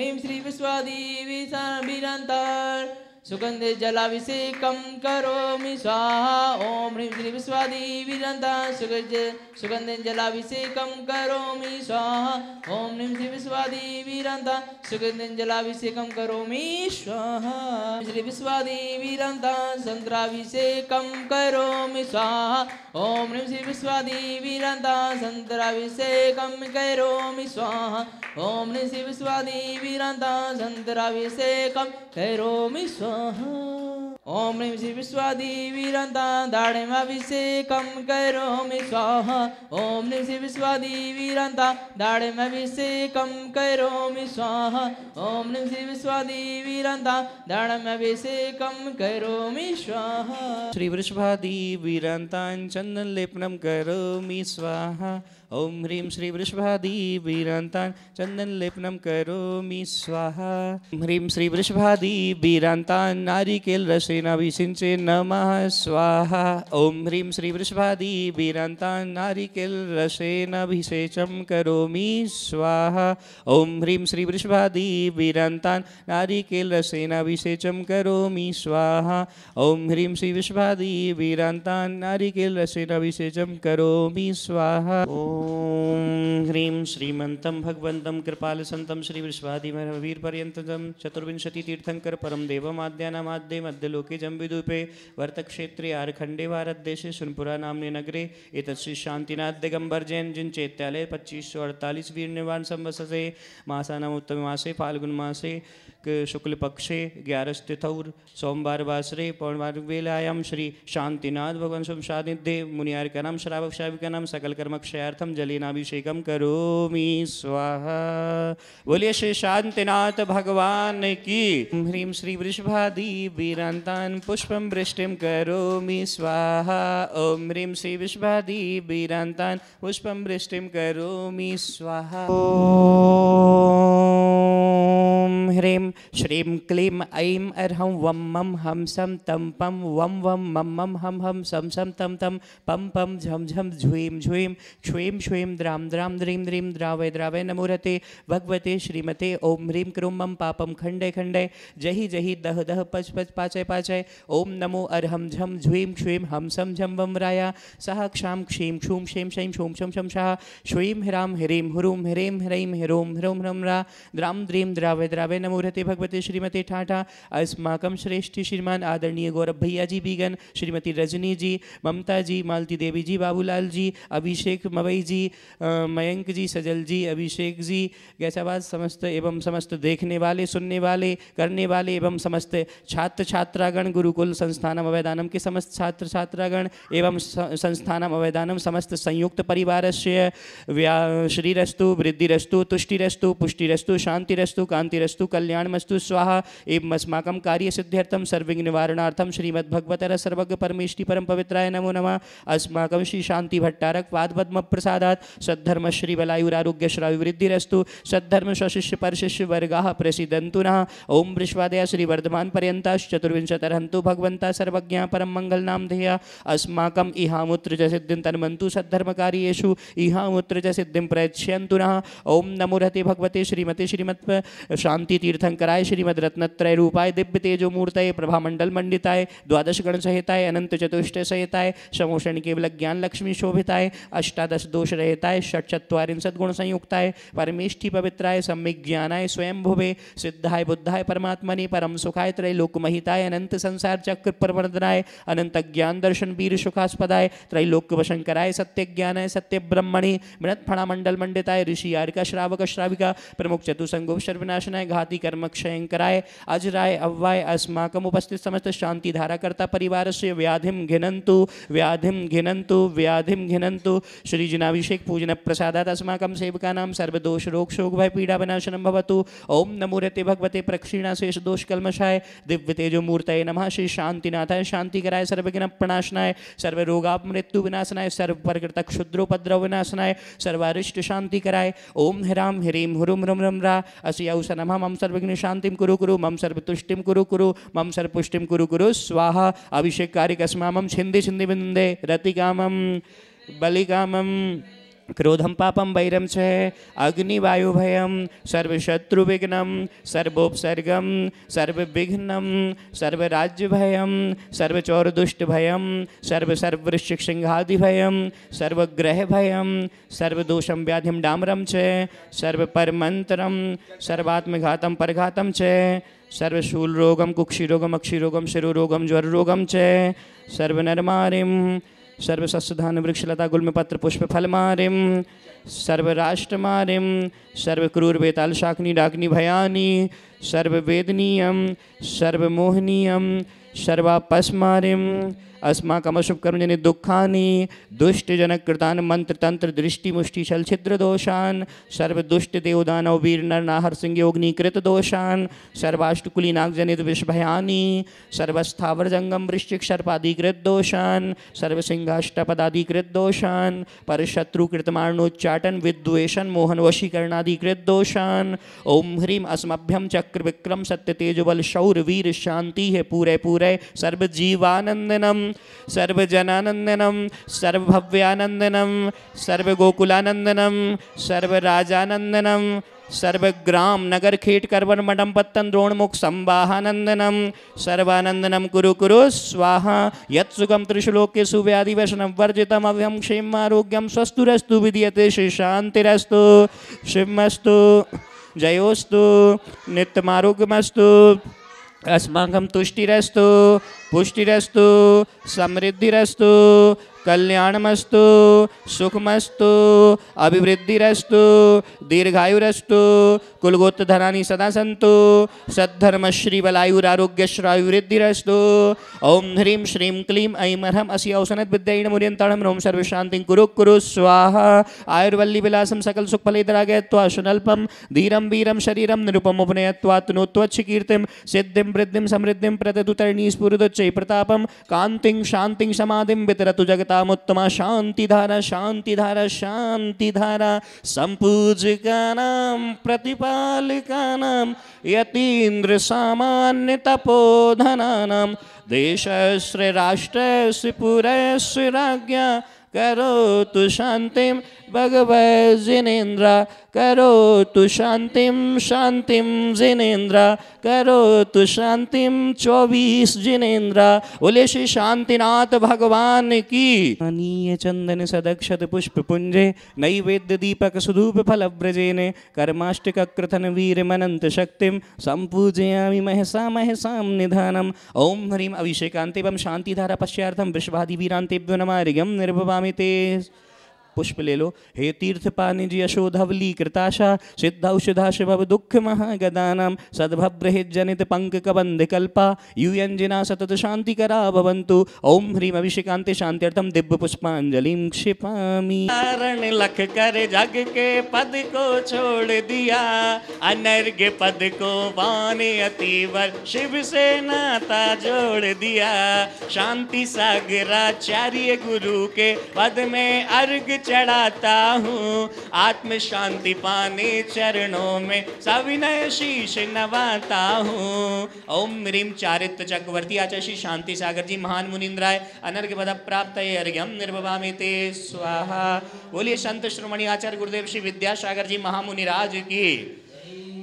ह्रीं श्री विश्वादेवी वीरान्तान् सुगंधे जलाभिषेकं करोमि स्वाहा। ओम ह्रीं श्री विश्वादेवी वीरान्तान् सुगंधे जलाभिषेकं करोमि स्वाहा। ओम ह्रीं श्री विश्वादेवी वीरान्तान् सुगंधे जलाभिषेकं करोमि स्वाहा। श्री विश्वादेवी वीरान्तान् संत्राभिषेकं करोमि स्वाहा। ओम ह्रीं श्री विश्वादेवी वीरान्तान् संत्राभिषेकं करोमि स्वाहा। ओम ह्रीं श्री विश्वादेवी वीरान्तान् संत्राभिषेकं करोमि स्वाहा। ओम ह्रीं श्री विश्वादेवी वीरान्तान् दाढिमाभिषेकं करोमि स्वाहा। ओम ह्रीं श्री विश्वादेवी वीरान्तान् दाढिमाभिषेकं करोमि स्वाहा। ओम ह्रीं श्री विश्वादेवी वीरान्तान् दाढिमाभिषेकं करोमि स्वाहा। श्री वृषभादेवी वीरान्तान् चन्दनलेपनं करोमि स्वाहा। ओम ह्रीं श्री वृषभादेवी वीरान्तान् चन्दनलेपनं करोमि स्वाहा। ह्रीं श्री वृषभादेवी वीरान्तान् नारिकेलरसेनाभिषिञ्चे नमः स्वाहा। ओम ह्रीं श्री वृषभादेवी वीरान्तान् नारिकेलरसेनाभिषेचं करोमि स्वाहा। ओम ह्रीं श्री वृषभादेवी वीरान्तान् नारिकेलरसेनाभिषेचं करोमि स्वाहा। ओम ह्रीं श्री वृषभादेवी वीरान्तान् नारिकेलरसेनाभिषेचं करोमि स्वाहा। ओम ह्रीं श्रीमन्तं भगवन्तं कृपालसन्तं श्री वृषभादेवीवीरपर्यन्तं चतुर्विंशतितीर्थंकर परम देवमाद्यानामाद्ये मध्यलोके जम्बूद्वीपे वर्तक्षेत्रे आरखंडे भारतदेशे सुनपुरा नाम्ने नगरे एतत् श्री शांतिनाथ दिगंबर जैन जिन चैत्यालय 2548 वीर निर्वाण संवत्सरे मासानाम उत्तम मासे फाल्गुन मासे शुक्ल पक्षे 11 तिथौर सोमवार वासरे पौर्णवार वेलायाम श्री शांतिनाथ भगवान शुभ सानिध्य मुनियार्कानां श्रावक श्राविकानां सकल कर्मक्षयार्थम जलेनाभिषेकं करोमि स्वाहा। बोलिए श्री शांतिनाथ भगवान की। ह्रीं श्री वृषभादेवी वीरान्तान् पुष्पं वृष्टिं करोमि स्वाहा। ओम ह्रीं श्री वृषभादेवी वीरान्तान् पुष्पं वृष्टिं करोमि स्वाहा। ओम ह्रीं श्रीं क्लीं ऐं अर्हं वं मं हम सं तं पं वं वं मं मं हम हम सं सं तं तं पं पं झं झं झुईं झुईं क्ष्वीं क्ष्वीं द्रां द्रां द्रीं द्रीं द्रावय द्रावय नमोरते भगवते श्रीमते। ओम ह्रीं क्रूं मं पापं खण्डय खण्डय जहि जहि दह दह पच पच पाचय पाचय। ओम नमो अर्हं झं झुईं क्ष्वीं हम सं झं वं राया सह क्षां क्षीं क्षूं क्षें शैं शूं शं शं शाह श्वीं ह्रां ह्रीं ह्रूं ह्रीं ह्रैं ह्रों ह्रौं ह्रं रा द्रां द्रीं द्रावय द्रावय नमोरते भगवते श्रीमते ठाठा। अस्माकं श्रेष्ठी श्रीमान आदरणीय गौरव भैया जी बीगन, श्रीमती रजनी जी, ममता जी, मालती देवी जी, बाबूलाल जी, अभिषेक मवई जी, मयंक जी, सजल जी, अभिषेक जी, गैसाबाद समस्त एवं समस्त देखने वाले सुनने वाले करने वाले एवं समस्त छात्र छात्रागण गुरुकुल संस्थानम अवैधानम के समस्त छात्र छात्रागण एवं संस्थानम अवैधानम समस्त संयुक्त परिवारस्य श्रीरस्तु वृद्धिरस्तु तुष्टिरस्तु पुष्टिरस्तु शांतिरस्तु कांतिरस्तु कल्याणमस्तु स्वाहा। एवं अस्माकं कार्य सिद्ध्यर्थम सर्वविघ्न निवारणार्थम श्रीमद्भगवतर सर्वज्ञ परमेष्टि परम पवित्राय नमो नमः। अस्माकं श्री शांति भट्टारक पादपद्म प्रसादात् सद्धर्म श्री बलायुरारोग्य श्राविवृद्धिरस्तु सद्धर्म स्वशिष्य परशिष्य वर्गाः प्रसीदन्तु नः। ओम वृषभादया श्री वर्धमान पर्यन्ताश्च चतुर्विंशतिर्हन्तु भगवन्ता सर्वज्ञा परम मंगल नाम ध्येया अस्माकं इहामुत्र च सिद्धिं तन्वन्तु सद्धर्मकार्येषु इहामुत्र च सिद्धिं प्रयच्छन्तु नः। ओम नमो रहते भगवते श्रीमते श्रीमत् शांति तीर्थंकराय श्रीमद रत्नत्रय रूपाय दिव्य तेजो मूर्तये प्रभामंडल मंडिताय द्वादश गण सहिताय अनंत चतुष्ट सहिताय समोषण केवल ज्ञान लक्ष्मी शोभिताय अष्टादश दोष रहताय षट्चत्वारिंशत् गुण संयुक्ताय परमेष्ठि पवित्राय सम्यक ज्ञानाय स्वयं भुवे सिद्धाय बुद्धाय परमात्मने परम सुखाय त्रैलोक महिताय अनंत संसार चक्र प्रवर्धनाय अनंत ज्ञान दर्शन वीर सुखास्पदाय त्रैलोक वशंकराय सत्य ज्ञानाय सत्य ब्रह्मणे मृत फणा मंडल मंडिताय ऋषि आर्का श्रावक श्राविका प्रमुख चतुसंगो सर्वनाशनाय घाति कर्म क्षयंकराय अजराय अव्वाय अस्माकम उपस्थित समस्त शांति धाराकर्ता परिवार से व्याधिम घिनंतु व्याधिम घिनंतु व्याधिम घिनंतु श्री जिनाभिषेक पूजन प्रसादात अस्माकं सेवकानां सर्वदोष रोग शोक भय पीड़ा विनाशनम भवतु। ओम नमो रते भगवते प्रक्षिणा शेष दोष कल्मषाय दिव्य तेजो मूर्तये नमः। श्री शांतिनाथाय शांतिकराय सर्वज्ञ प्रणाशनाय सर्व रोगाप मृत्यु विनाशनाय सर्व प्रकृत क्षुद्रोपद्रव विनाशनाय सर्वारिष्ट शांति कराय। ओम ह्रां ह्रीं हुरुम रुम रम रा असयौस नमः। मम सर्वज्ञ शांतिम कुरु कुरु मम सर्वतुष्टिम कुरु कुरु मम सर्वपुष्टिम कुरु कुरु स्वाहा। अभिषेक कार्य कस्मामं छिंदे छिंदे बिंदे रतिकामं बलिकामं क्रोधम पापम वैरम च अग्निवायुभयम सर्वशत्रुविघ्नम सर्वोपसर्गम सर्वविघ्नम सर्वराज्यभयम सर्वचौरदुष्टभयम सर्ववृश्चिकसिंहादिभयम सर्वग्रहभयम सर्वदोषम व्याधिम डामरम च सर्वपरमंतरम सर्वात्मघातम परघातम च सर्वशूलरोगम कुक्षिरोगम अक्षिरोगम शिरोरोगम ज्वररोगम च सर्वनरमारिम सर्वसस्यधान वृक्षलता गुल्मपत्र पुष्प फलमारिम सर्वराष्ट्रमारिम सर्वक्रूर बेताल शाकनी डाकनी भयानी सर्ववेदनीयम सर्वमोहनीयम सर्वापस्मारिम अस्माकमशुभ कर्मजनि दुखानि दुष्टजनक कृतान मंत्र तंत्र दृष्टि मुष्टि छल छिद्र दोषान सर्वदुष्ट देवदानव वीर नर नाहर सिंह योगनीकृत दोषान सर्वाष्टकुली नागजनित विषभयानि सर्वस्थावर जंगम वृश्चिक सर्पादिकृत दोषान सर्वसिंहाष्टपदादिकृत दोषान परशत्रुकृत मारणोच्चाटन विद्वेषण मोहन वशीकरणादिकृत दोषान ओम ह्रीम अस्मभ्यम चक्र विक्रम सत्य तेजबल शौर वीर शांति है पूरे पूरे सर्वजीवानंदनम सर्वजनानंदनम सर्वभव्यानंदनम सर्वगोकुलानंदनम सर्वराजानंदनम सर्वग्राम नगर खेट करवन मडम पत्तन द्रोणमुख संवाहानंदनम सर्वानंदनम कुरु कुरु स्वाहा यत्सुखम त्रिशुलोक्य सुव्याधि वैष्णव वर्जितम अव्यम क्षेम आरोग्यम स्वस्तुरस्तु विद्यते श्री शांतिरस्तु शिवमस्तु जयोस्तु नित्यमारोग्यमस्तु अस्माकं तुष्टिरस्तु पुष्टिरस्तु समृद्धिरस्तु कल्याणमस्तु सुखमस्तु अभिवृद्धिरस्तु दीर्घायुरस्तु कुलगोत्र धनानि सदा सन्तु सद्धर्म श्री बलायुरारोग्य श्रायुवृद्धिरस्तु ओम ह्रीं श्रीं क्लीं ऐं अर्हं असि औसनद विद्यैन मुर्यन्ताणं रोम सर्वशान्तिं कुरु कुरु स्वाहा आयुर्वल्ली विलासं सकल सुखफलैर्रागयत्वा सुनल्पं धीरं वीरं शरीरं निरुपम उपनयत्वा तनोत्वच्छकीर्तिं सिद्धिं वृद्धिं समृद्धिं प्रदतु तरणि स्फुरदुच्चै प्रतापं कान्तिं शान्तिं समाधिं वितरतु जगतामुत्तमा शान्तिधारा शान्तिधारा शान्तिधारा सम्पूजकानां प्रतिपालकानां यतीन्द्र सामान्य तपोधनानां देशस्य राष्ट्रस्य पुरस्य राज्ञा करोतु शान्तिं भगवज्जिनेन्द्र करोतु शान्तिं शान्तिं जिनेन्द्र करोतु शान्तिं 24 जिनेन्द्र। बोले श्री शांतिनाथ भगवान की। अनीय चंदन सदक्षत पुष्प पुंजे नैवेद्य दीपक सुधूप फल व्रजेने कर्माष्टक कृतन वीर मनंत शक्तिं संपूजयामि महसा महसां निधानम। ओम ह्रीं अभिषेकांतेवं शांतिधारा पश्चार्थं विश्वादि वीरांतेभ्यो नमार्घ्यं निर्भवामि ते। पुष्प ले लो। हे तीर्थ पानि जी यशोधवली कृताशा सिद्धौषधा शिव दुख महागदानां सद्भव्रहित जनित पंक कबंध कल्पा यूयंजना सतत शांति करा भवन्तु। ओम ह्रीं अभिषेकांते शांत्यर्थम दिव्य पुष्पांजलिं क्षिपामि। कारण लख कर जग के पद को छोड़ दिया अनर्घ्य पद को पाने अतिवर शिव से नाता जोड़ दिया। शांति सागराचार्य गुरु के पद में अर्घ चढ़ाता हूँ आत्म शांति पाने चरणों में सविनय शीश नवाता हूँ। ओम ह्रीं चारित्र चक्रवर्ती आचार्य श्री शांति सागर जी महान मुनिंद्राय अनर्घ्य पद प्राप्त अर्घ्यम निर्भवामि ते स्वाहा। बोलिए संत श्रोमणी आचार्य गुरुदेव श्री विद्यासागर जी महामुनिराज की।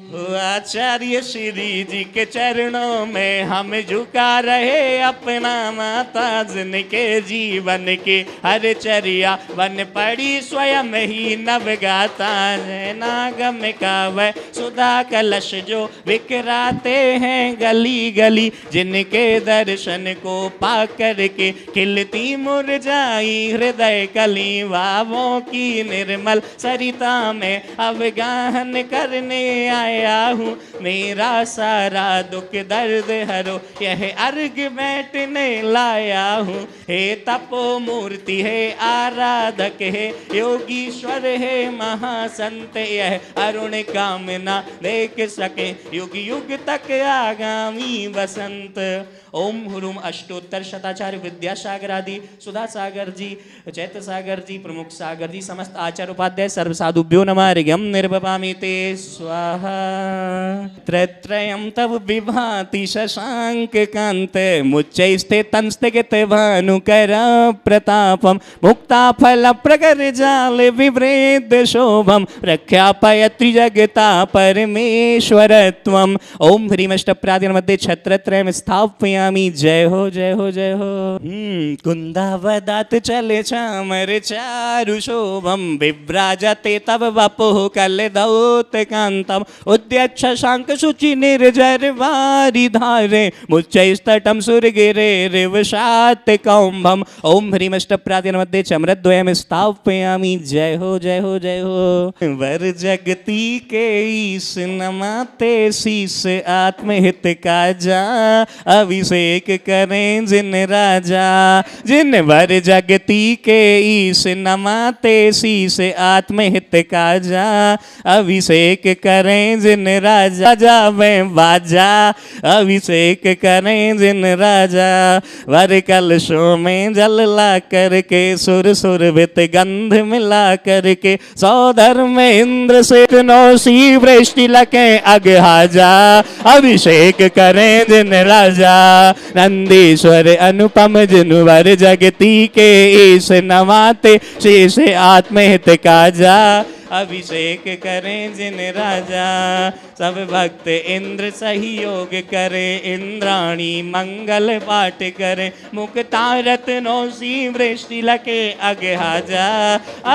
आचार्य श्री जी के चरणों में हम झुका रहे अपना माता जिनके जीवन के हर चर्या बन पड़ी स्वयं ही नवगाता है नागम का वह सुधा कलश जो बिखराते हैं गली गली जिनके दर्शन को पा कर के खिलती मुरझाई हृदय कली वावों की निर्मल सरिता में अवगाहन करने आए हूँ मेरा सारा दुख दर्द हरो यह अर्घ बैठने लाया हूँ। हे तपो मूर्ति है आराधक है योगीश्वर है महासंत यह अरुण कामना देख सके युग युग तक आगामी बसंत। ओम हुरुम अष्टोत्तर शताचार्य विद्यासागर आदि सुधा सागर जी चैत्र सागर जी प्रमुख सागर जी समस्त आचार्य उपाध्याय सर्व साधुभ्यो नमार्घ्यम निर्भवामि ते स्वाहा। त्रयं तव विभाति शशांक कांत मुच्चैस्ते तंस्थित भानुकर प्रतापम मुक्ता फल प्रगर जाल विवृत शोभम प्रख्यापयति जगता परमेश्वरत्वम। ओम ह्रीमष्टप्रादिन मध्ये छत्रत्रयं स्थापयामि। जय हो जय हो जय हो। कुंदावदात चले चामर चारु शोभम विव्राजते तव वपुः कलदौत कांतम उद्यच्छ शांक शुचि निर्जर वारि धारे मुच्चैस्तटं सुरगिरे रिवशात कौम्भम। ओम ह्रीमष्टप्रादिन मध्ये चमरद्वयं स्थापयामि। जय हो जय हो जय हो। वर जगती के ईश नमाते शीस आत्महित काजा अभिषेक करें जिन राजा। जिन वर जगती के ईश नमाते शीस आत्महित काजा अभिषेक करें जिन राजा। जावे बाजा अभिषेक करें जिन राजा। वर कलशों में जल ला करके सुर सुरभित गंध मिला करके सौधर में इंद्र से नौसी वृष्टि लके अगहाजा अभिषेक करें जिन राजा। नंदीश्वर अनुपम जिन वर जगती के ईश नमाते शेष आत्महित काजा अभिषेक करें जिन राजा। सब भक्त इंद्र सहयोग करे इंद्राणी मंगल पाठ करे मुक्तारत नौसी वृष्टि लके अगहाजा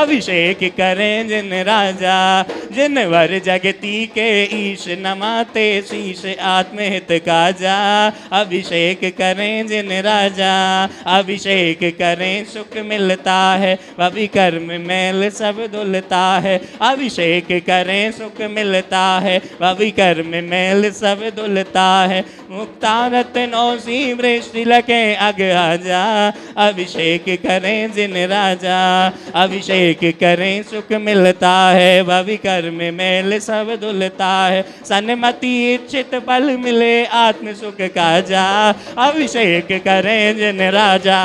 अभिषेक करें जिन राजा। जिन वर जगती के ईश नमाते शीश आत्महित काजा अभिषेक करें जिन राजा। अभिषेक करें सुख मिलता है वही कर्म मैल सब धुलता है। अभिषेक करें सुख मिलता है वही कर्म मैल सब धुलता है। मुक्तारत नौसी वृष्टि लके अगहाजा अभिषेक करें जिन राजा। अभिषेक करें सुख मिलता है वही कर्म मैल सब धुलता है। सन्मति इच्छित फल मिले आत्म सुख काजा अभिषेक करें जिन राजा।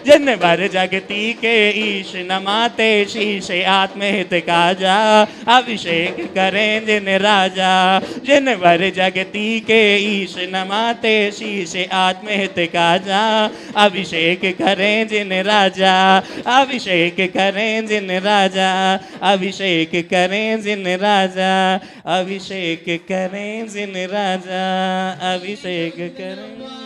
जिन वर जगती के ईश नमाते शीश आत्महित काजा अभिषेक करें जिन राजा। जिन वर जगती के ईश नमाते शीश आत्महित काजा अभिषेक करें जिन राजा। अभिषेक करें जिन राजा। अभिषेक करें जिन राजा। अभिषेक करें जिन राजा। अभिषेक करें